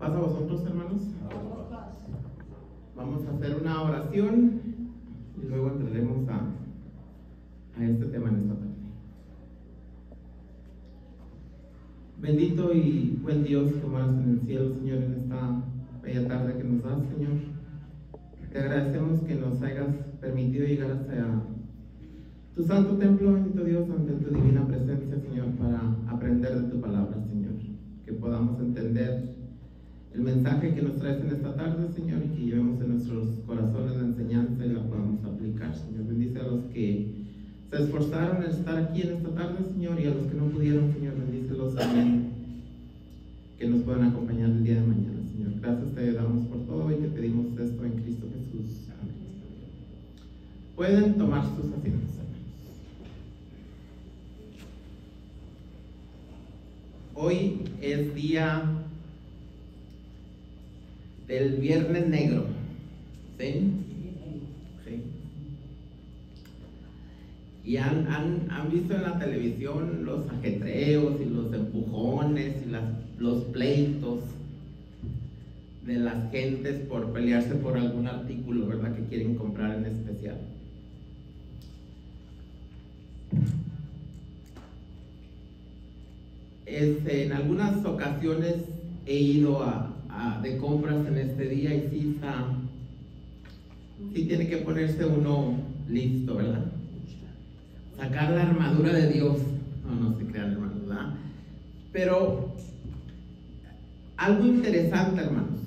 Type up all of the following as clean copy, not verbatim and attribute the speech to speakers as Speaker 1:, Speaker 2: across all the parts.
Speaker 1: ¿Pasa a vosotros, hermanos? Vamos a hacer una oración y luego entraremos a este tema en esta tarde. Bendito y buen Dios que moras en el cielo, Señor, en esta bella tarde que nos das, Señor. Te agradecemos que nos hayas permitido llegar hasta tu santo templo, bendito Dios, ante tu divina presencia, Señor, para aprender de tu palabra, Señor. Que podamos entender el mensaje que nos traes en esta tarde, Señor, y que llevemos en nuestros corazones la enseñanza y la podamos aplicar, Señor. Bendice a los que se esforzaron en estar aquí en esta tarde, Señor, y a los que no pudieron, Señor, bendícelos también, que nos puedan acompañar el día de mañana, Señor. Gracias te damos por todo y te pedimos esto en Cristo Jesús. Amén. Pueden tomar sus asientos, hermanos. Hoy es día del Viernes Negro, ¿sí? Sí. Y han visto en la televisión los ajetreos y los empujones y los pleitos de las gentes por pelearse por algún artículo, ¿verdad?, que quieren comprar en especial. En algunas ocasiones he ido de compras en este día y sí tiene que ponerse uno listo, ¿verdad? Sacar la armadura de Dios. No se crean, hermanos, ¿verdad? Pero algo interesante, hermanos.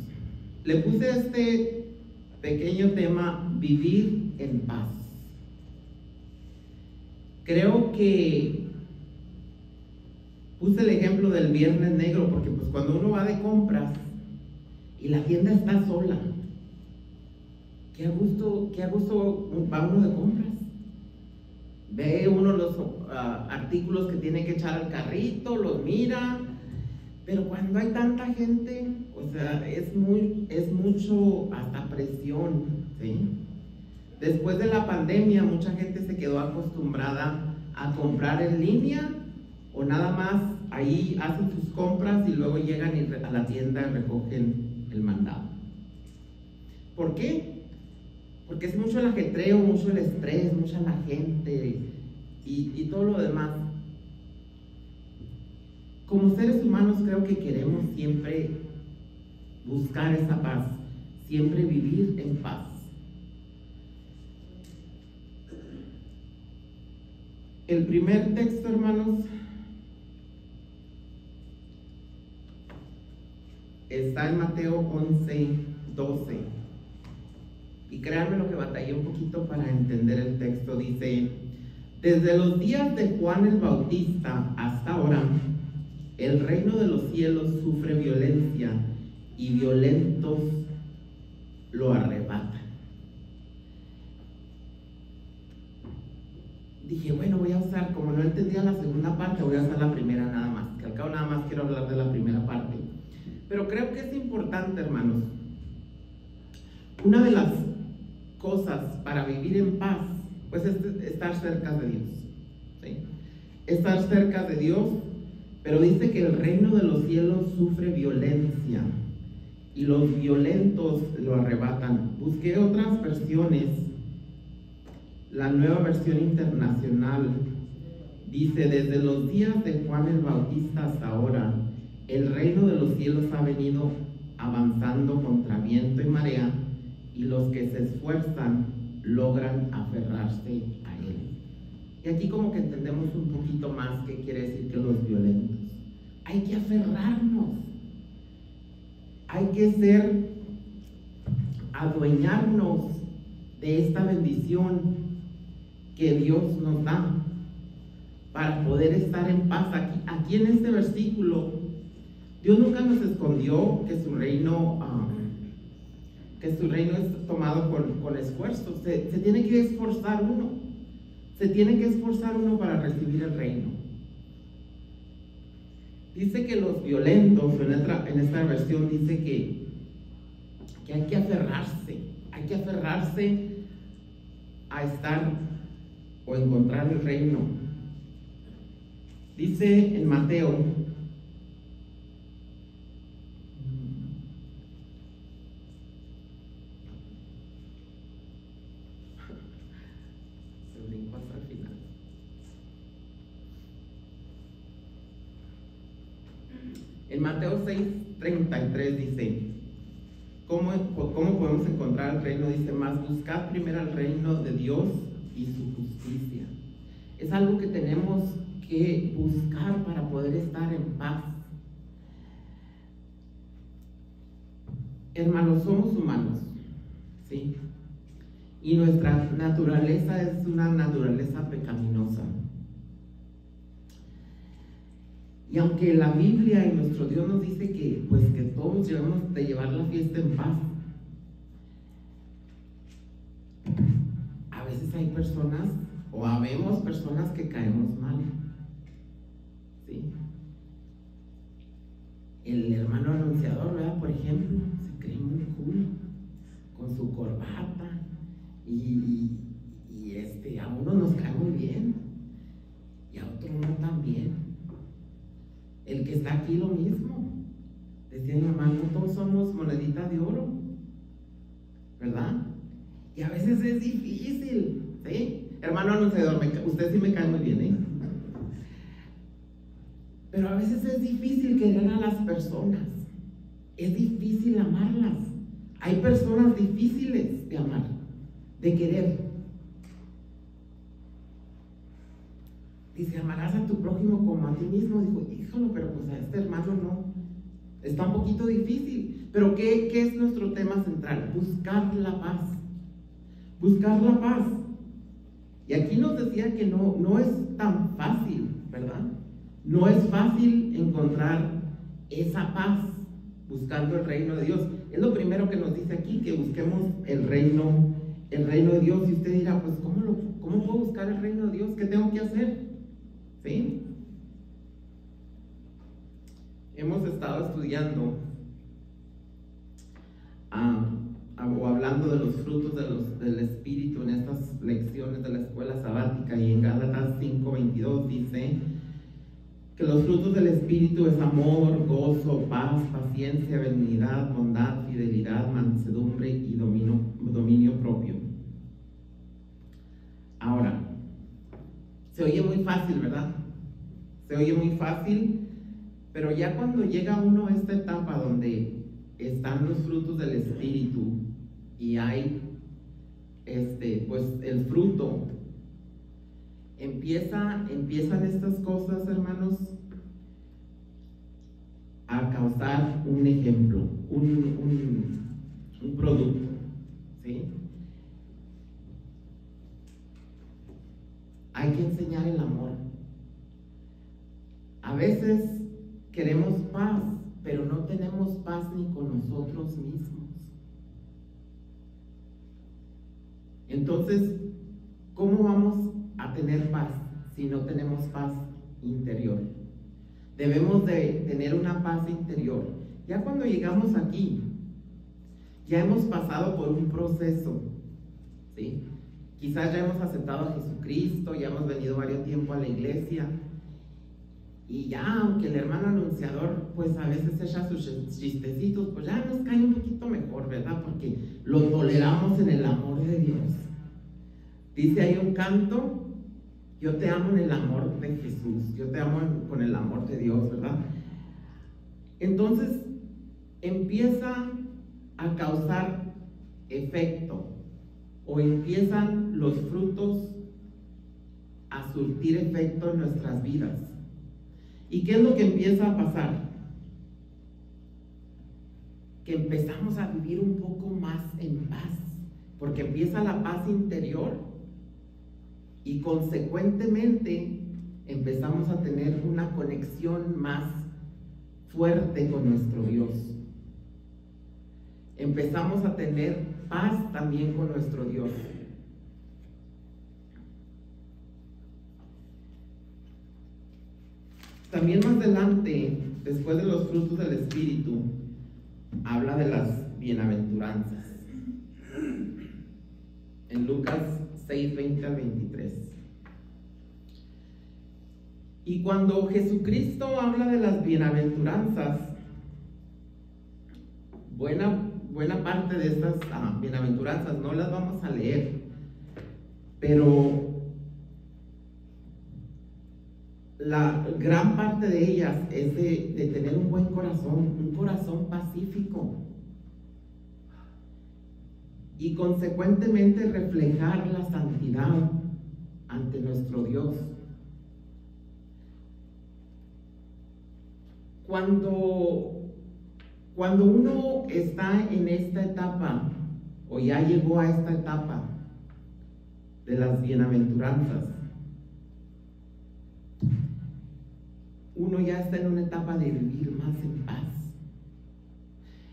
Speaker 1: Le puse este pequeño tema: vivir en paz. Creo que puse el ejemplo del Viernes Negro porque pues cuando uno va de compras y la tienda está sola, qué a gusto va uno de compras. Ve uno los artículos que tiene que echar al carrito, los mira, pero cuando hay tanta gente, o sea, es mucho hasta presión, ¿sí? Después de la pandemia, mucha gente se quedó acostumbrada a comprar en línea o nada más ahí hacen sus compras y luego llegan a la tienda y recogen el mandado. ¿Por qué? Porque es mucho el ajetreo, mucho el estrés, mucha la gente y todo lo demás. Como seres humanos creo que queremos siempre buscar esa paz, siempre vivir en paz. El primer texto, hermanos, está en Mateo 11:12. Y créanme lo que batallé un poquito para entender el texto. Dice: desde los días de Juan el Bautista hasta ahora, el reino de los cielos sufre violencia y violentos lo arrebatan. Dije, bueno, voy a usar, como no entendía la segunda parte, voy a usar la primera nada más, que al cabo nada más quiero hablar de la primera parte. Pero creo que es importante, hermanos. Una de las cosas para vivir en paz, pues es estar cerca de Dios, ¿sí? Estar cerca de Dios, pero dice que el reino de los cielos sufre violencia y los violentos lo arrebatan. Busqué otras versiones. La Nueva Versión Internacional dice: desde los días de Juan el Bautista hasta ahora, el reino de los cielos ha venido avanzando contra viento y marea, y los que se esfuerzan logran aferrarse a él. Y aquí como que entendemos un poquito más qué quiere decir que los violentos. Hay que aferrarnos, hay que adueñarnos de esta bendición que Dios nos da para poder estar en paz. Aquí en este versículo, Dios nunca nos escondió que su reino es tomado con esfuerzo. Se tiene que esforzar uno. Se tiene que esforzar uno para recibir el reino. Dice que los violentos, en esta versión dice que hay que aferrarse a estar o encontrar el reino. Dice en Mateo En Mateo 6:33 dice, ¿cómo podemos encontrar el reino? Dice, más buscad primero el reino de Dios y su justicia. Es algo que tenemos que buscar para poder estar en paz. Hermanos, somos humanos, ¿sí? Y nuestra naturaleza es una naturaleza pecaminosa. Y aunque la Biblia y nuestro Dios nos dice que todos debemos de llevar la fiesta en paz, a veces hay personas, o habemos personas que caemos mal, ¿sí? El hermano anunciador, ¿verdad? Por ejemplo, se cree muy cool, con su corbata, y a uno nos cae muy bien, y a otro no tan bien. El que está aquí lo mismo. Decía mi mamá, no todos somos moneditas de oro, ¿verdad? Y a veces es difícil, ¿sí? Hermano anunciador, usted sí me cae muy bien, ¿eh? Pero a veces es difícil querer a las personas. Es difícil amarlas. Hay personas difíciles de amar, de querer. Dice, amarás a tu prójimo como a ti mismo. Dijo, híjole, pero pues a este hermano no. Está un poquito difícil. Pero ¿qué es nuestro tema central? Buscar la paz. Buscar la paz. Y aquí nos decía que no es tan fácil, ¿verdad? No es fácil encontrar esa paz buscando el reino de Dios. Es lo primero que nos dice aquí, que busquemos el reino de Dios. Y usted dirá, pues ¿cómo puedo buscar el reino de Dios? ¿Qué tengo que hacer? ¿Sí? Hemos estado estudiando o hablando de los frutos del Espíritu en estas lecciones de la escuela sabática, y en Gálatas 5:22 dice que los frutos del Espíritu es amor, gozo, paz, paciencia, benignidad, bondad, fidelidad, mansedumbre y dominio propio. Ahora, se oye muy fácil, ¿verdad? Se oye muy fácil, pero ya cuando llega uno a esta etapa donde están los frutos del Espíritu y hay pues el fruto, empiezan estas cosas, hermanos, a causar un ejemplo, un producto, ¿sí? Hay que enseñar el amor. A veces queremos paz, pero no tenemos paz ni con nosotros mismos. Entonces, ¿cómo vamos a tener paz si no tenemos paz interior? Debemos de tener una paz interior. Ya cuando llegamos aquí, ya hemos pasado por un proceso, ¿sí? Quizás ya hemos aceptado a Jesucristo, ya hemos venido varios tiempo a la iglesia, y ya, aunque el hermano anunciador pues a veces echa sus chistecitos, pues ya nos cae un poquito mejor, ¿verdad? Porque lo toleramos en el amor de Dios. Dice ahí un canto, yo te amo en el amor de Jesús, yo te amo con el amor de Dios, ¿verdad? Entonces empieza a causar efecto, o empiezan los frutos a surtir efecto en nuestras vidas. ¿Y qué es lo que empieza a pasar? Que empezamos a vivir un poco más en paz, porque empieza la paz interior y consecuentemente empezamos a tener una conexión más fuerte con nuestro Dios. Empezamos a tener paz también con nuestro Dios. También más adelante, después de los frutos del Espíritu, habla de las bienaventuranzas. En Lucas 6:20 al 23. Y cuando Jesucristo habla de las bienaventuranzas, buena parte de estas bienaventuranzas no las vamos a leer, pero la gran parte de ellas es de tener un buen corazón, un corazón pacífico, y consecuentemente reflejar la santidad ante nuestro Dios. Cuando uno está en esta etapa, o ya llegó a esta etapa de las bienaventuranzas, uno ya está en una etapa de vivir más en paz.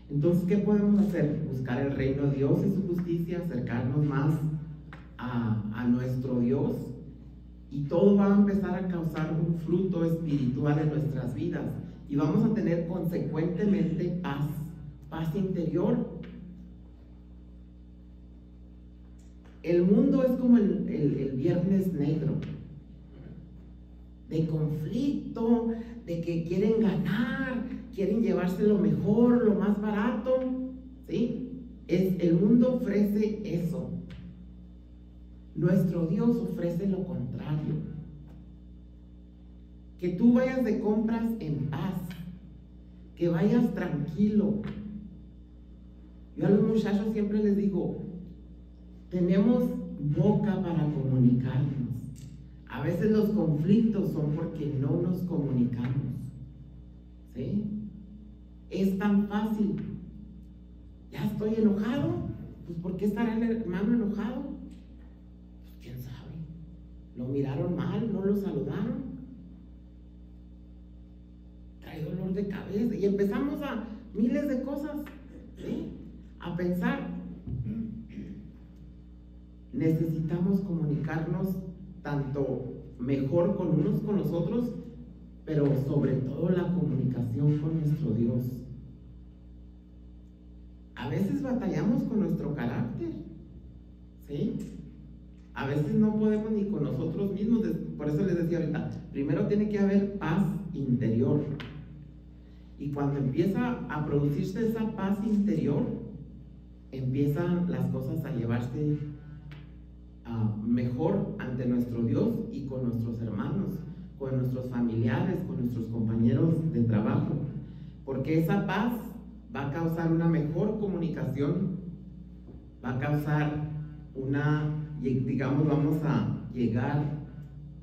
Speaker 1: Entonces, ¿qué podemos hacer? Buscar el reino de Dios y su justicia, acercarnos más a nuestro Dios, y todo va a empezar a causar un fruto espiritual en nuestras vidas, y vamos a tener consecuentemente paz interior. El mundo es como el viernes negro, de conflicto, de que quieren ganar, quieren llevarse lo mejor, lo más barato, ¿sí? El mundo ofrece eso. Nuestro Dios ofrece lo contrario. Que tú vayas de compras en paz, que vayas tranquilo. Yo a los muchachos siempre les digo, tenemos boca para comunicarnos. A veces los conflictos son porque no nos comunicamos, ¿sí? Es tan fácil. Ya estoy enojado, pues ¿por qué estará el hermano enojado? Pues quién sabe, lo miraron mal, no lo saludaron, trae dolor de cabeza, y empezamos a miles de cosas, ¿sí? A pensar. Necesitamos comunicarnos tanto mejor con unos con los otros, pero sobre todo la comunicación con nuestro Dios. A veces batallamos con nuestro carácter, ¿sí? A veces no podemos ni con nosotros mismos. Por eso les decía ahorita, primero tiene que haber paz interior, y cuando empieza a producirse esa paz interior, empiezan las cosas a llevarse mejor ante nuestro Dios y con nuestros hermanos, con nuestros familiares, con nuestros compañeros de trabajo, porque esa paz va a causar una mejor comunicación, va a causar digamos, vamos a llegar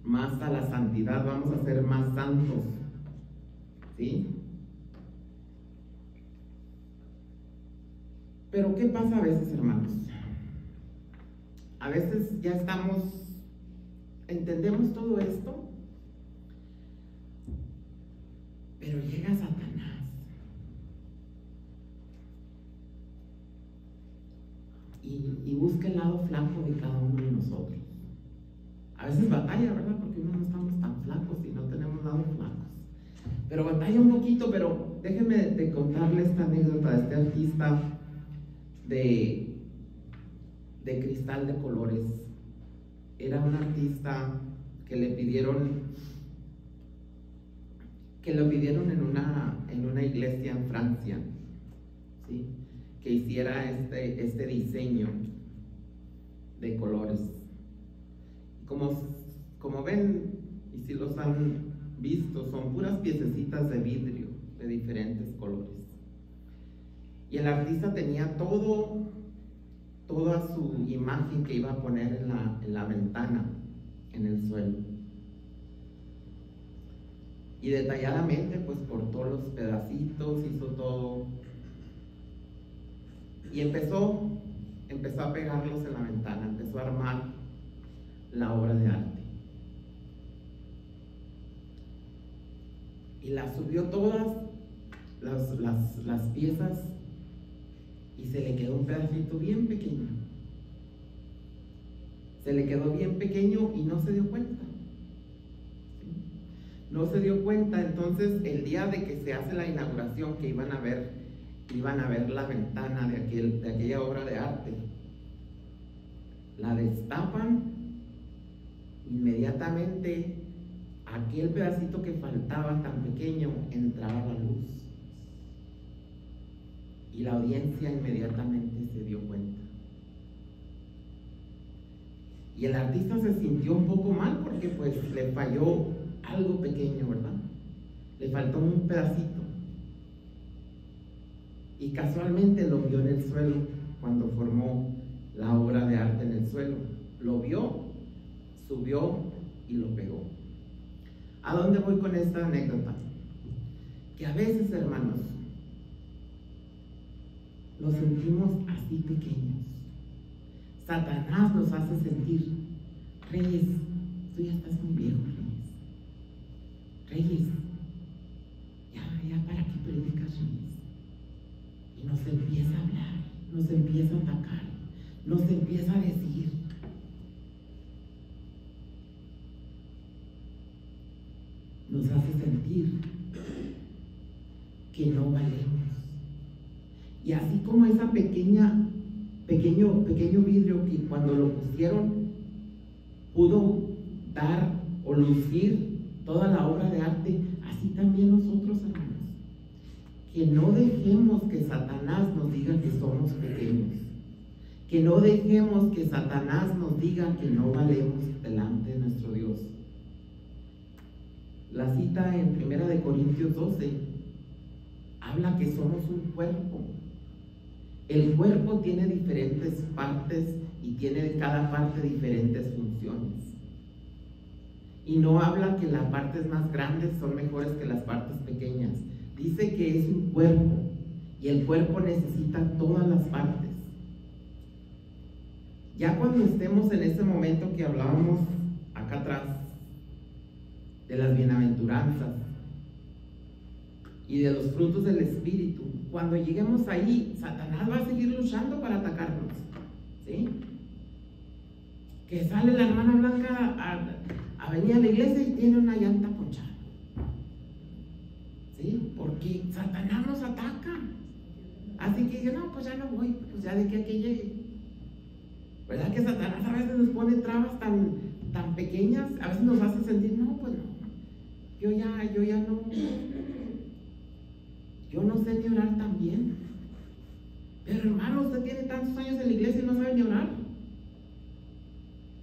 Speaker 1: más a la santidad, vamos a ser más santos, ¿sí? Pero ¿qué pasa a veces, hermanos? A veces ya entendemos todo esto, pero llega Satanás y busca el lado flaco de cada uno de nosotros. A veces batalla, ¿verdad? Porque no estamos tan flacos y no tenemos lados flacos. Pero batalla un poquito. Pero déjenme de contarles esta anécdota de este artista de cristal de colores. Era un artista que le pidieron en una iglesia en Francia, ¿sí? Que hiciera este diseño de colores. Como ven, y si los han visto, son puras piececitas de vidrio de diferentes colores. Y el artista tenía toda su imagen que iba a poner en la ventana, en el suelo. Y detalladamente pues cortó los pedacitos, hizo todo. Y empezó a pegarlos en la ventana, empezó a armar la obra de arte. Y las subió todas las piezas, y se le quedó un pedacito bien pequeño. Se le quedó bien pequeño y no se dio cuenta. No se dio cuenta. Entonces, el día de que se hace la inauguración, que iban a ver la ventana de aquella obra de arte, la destapan, inmediatamente aquel pedacito que faltaba tan pequeño entraba la luz, y la audiencia inmediatamente se dio cuenta. Y el artista se sintió un poco mal porque pues le falló algo pequeño, ¿verdad? Le faltó un pedacito. Y casualmente lo vio en el suelo cuando formó la obra de arte en el suelo. Lo vio, subió y lo pegó. ¿A dónde voy con esta anécdota? Que a veces, hermanos, nos sentimos así pequeños. Satanás nos hace sentir: Reyes, tú ya estás muy viejo, Reyes, ya para qué predicas, Reyes. Y nos empieza a hablar, nos empieza a atacar, nos empieza a decir: nos hace sentir que no valemos. Y así como esa pequeño vidrio que cuando lo pusieron pudo dar o lucir toda la obra de arte, así también nosotros, hermanos, que no dejemos que Satanás nos diga que somos pequeños, que no dejemos que Satanás nos diga que no valemos delante de nuestro Dios. La cita en 1 Corintios 12 habla que somos un cuerpo. El cuerpo tiene diferentes partes y tiene cada parte diferentes funciones. Y no habla que las partes más grandes son mejores que las partes pequeñas. Dice que es un cuerpo y el cuerpo necesita todas las partes. Ya cuando estemos en ese momento que hablábamos acá atrás de las bienaventuranzas y de los frutos del Espíritu, cuando lleguemos ahí, Satanás va a seguir luchando para atacarnos, ¿sí? Que sale la hermana Blanca a venir a la iglesia y tiene una llanta ponchada, ¿sí? Porque Satanás nos ataca. Así que dice: no, pues ya no voy, pues ya de que aquí llegue. ¿Verdad que Satanás a veces nos pone trabas tan pequeñas? A veces nos hace sentir: no, pues no, yo no sé ni orar tan bien. Pero hermano, usted tiene tantos años en la iglesia y no sabe ni orar.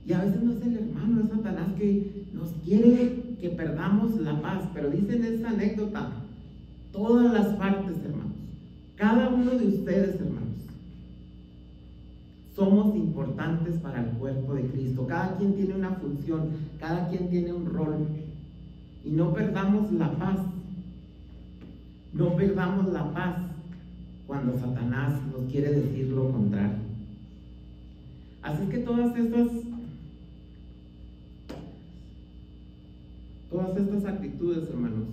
Speaker 1: Y a veces no es el hermano, es Satanás que nos quiere que perdamos la paz. Pero dice en esta anécdota, todas las partes, hermanos, cada uno de ustedes, hermanos, somos importantes para el cuerpo de Cristo. Cada quien tiene una función, cada quien tiene un rol. Y no perdamos la paz. No perdamos la paz cuando Satanás nos quiere decir lo contrario. Así es que todas estas actitudes, hermanos,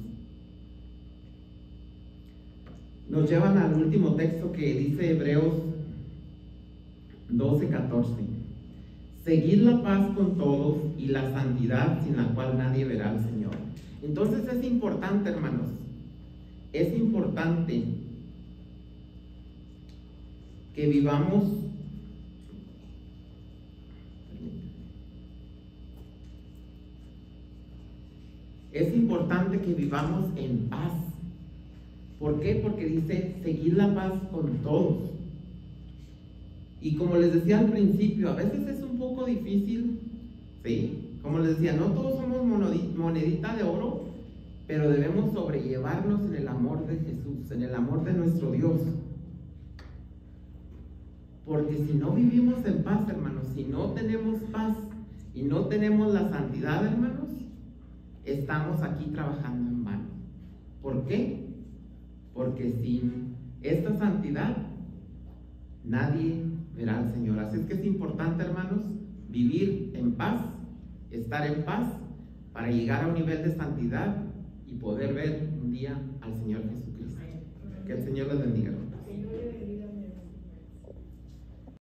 Speaker 1: nos llevan al último texto que dice Hebreos 12:14. Seguid la paz con todos y la santidad, sin la cual nadie verá al Señor. Entonces es importante, hermanos, es importante que vivamos en paz. ¿Por qué? Porque dice: seguid la paz con todos. Y como les decía al principio, a veces es un poco difícil, ¿sí? Como les decía, no todos somos monedita de oro, pero debemos sobrellevarnos en el amor de Jesús, en el amor de nuestro Dios. Porque si no vivimos en paz, hermanos, si no tenemos paz y no tenemos la santidad, hermanos, estamos aquí trabajando en vano. ¿Por qué? Porque sin esta santidad nadie verá al Señor. Así es que es importante, hermanos, vivir en paz, estar en paz, para llegar a un nivel de santidad y poder ver un día al Señor Jesucristo. Que el Señor les bendiga.